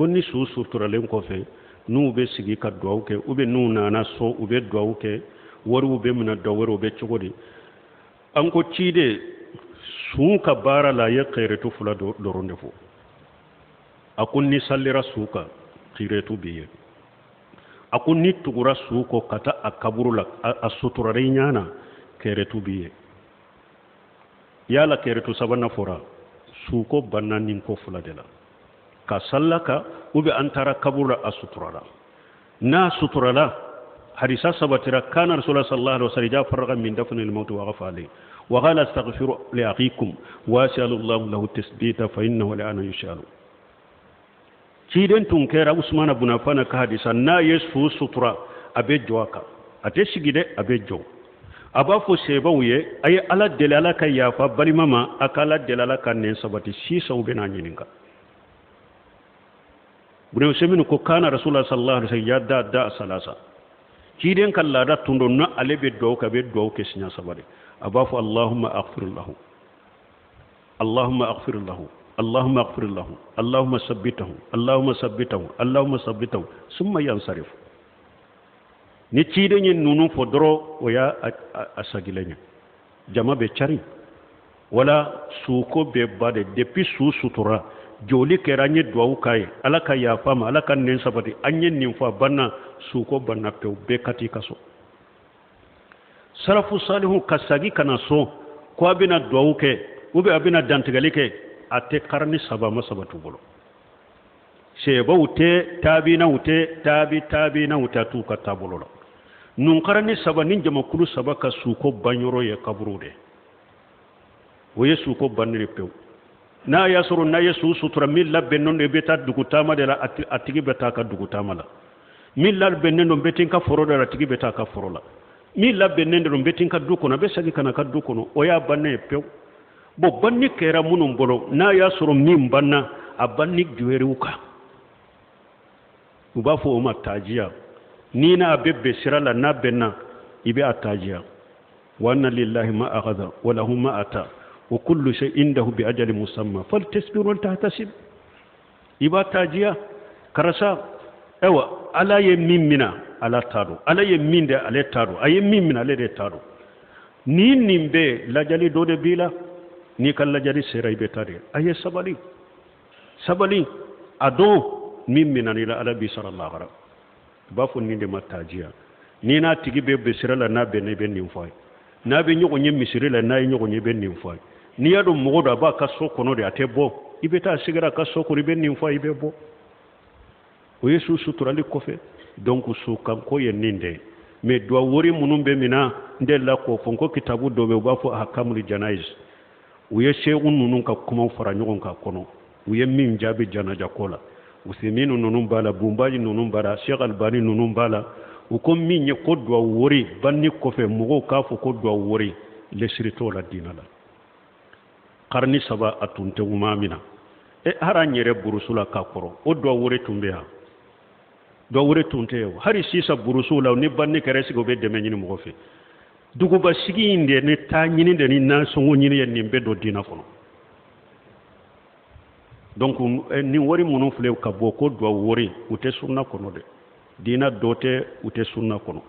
ko ni su suturalen kɔfɛ n'u bɛ sigi ka dugawu kɛ ou bien n'u nana so u bɛ dugawu kɛ wariw bɛ minɛ dɔ wɛrɛw bɛ cogo di an ko ciden sun ka baara la a ye xeeretu fila dɔrɔn de fɔ a ko ni sallira su kan xeeretu b'i ye a ko ni tugura su kɔ ka taa a kaburu la a suturalen ɲana xeeretu b'i ye yala xeeretu sabanan fɔra su ko banna nin ko fila de la ka salla ka ou bien an taara kaburu la a suturala n'a suturala hadisa sabatira kana rasulullah sallallahu alaihi wasallam ja farqa min dafni al-maut wa ghafa alayhi wa qala astaghfiru li akhikum wa sallallahu lahu tasbita fa innahu la'ana yushalu ciden tun kera usman ibn affan ka hadisa na yesu sutura abe joaka ate sigide abe jo aba fo sebaw ye ay ala delala ka yafa bari mama akala delala kan ne sabati sisa ubena nyininga bune seminu ko kana rasulullah sallallahu alaihi wasallam da salasa ciden kallada tundo na alebe do ka be do ke sinya sabari aba fo allahumma aghfir lahu allahumma aghfir lahu allahumma aghfir lahu allahumma sabbitahu allahumma sabbitahu allahumma sabbitahu summa yansarif ni ciden yin nunu fo doro o ya asagilenya jama be cari wala suko be bade depuis su sutura joli keranye duawu kai ala ka ya fama ala kan nen sabati anyen nin fa banna suko banna pe be kati kaso salafu salihu kasagi kana so ko abina duawu ke ube abina dantigali ke ate karni saba masabatu bolo sheba ute tabi na ute tabi na ute tu ka tabolo la nun karni saba nin jama kulu saba ka suko banyoro ye kaburu de woye suko banni pe na yasuru na yesu sutura milla bennon de beta dugutama de la atigi beta ka dugutama la milla bennen do betin ka foro de atigi beta ka foro la milla bennen do betin ka dukono be sagi kana ka dukono o ya banne pew bo banni kera munum bolo na yasuru min banna a banni juweruka uba fo ma tajiya ni na bebbe sirala na benna ibe atajiya wa anna lillahi ma akhadha wa lahu ma ata وكل شيء عنده بأجل مسمى فلتصبر ولتحتسب يبا تاجيا كرسا ايوا على يمين منا على تارو على يمين ده على تارو اي يمين منا على تارو ni nimbe la jali do de bila ni kala jali seray be tari ay sabali ado mimmina ni la ala bi sallallahu alaihi ba fo ni de matajiya ni na tigi be be sirala na be ne be nim fay na be nyoko nyem misirila na nyoko nyebe nim fay ni yado mogoda ba ka so kono de atebo ibeta sigara ka so ko ribe nim fay be bo o yesu suturali kofe donc su kan ko yeninde me do wori munumbe mina ndella ko fonko kitabu do be ba fo hakamul janaiz o yeshe ununun ka kuma fara nyogon ka kono o yemmin jabi janaja kola useminu nunun bala bumbaji nunun bala Cheikh Albani nunun bala o ko min ye ko do wori banni kofe mogo ka fo ko do wori le sirito la dinala qarni saba atunte umamina e haranyere burusula ka koro o do wori tumbe ha do wori tunte hari sisa burusula ni banni keresi go be de menyini mogo fe dugu ba sigi inde ne ta nyini de ni na songo nyini yen ni be do dina fono donc ni wori munu fle ka boko do wori ute sunna kono de dina dote ute sunna kono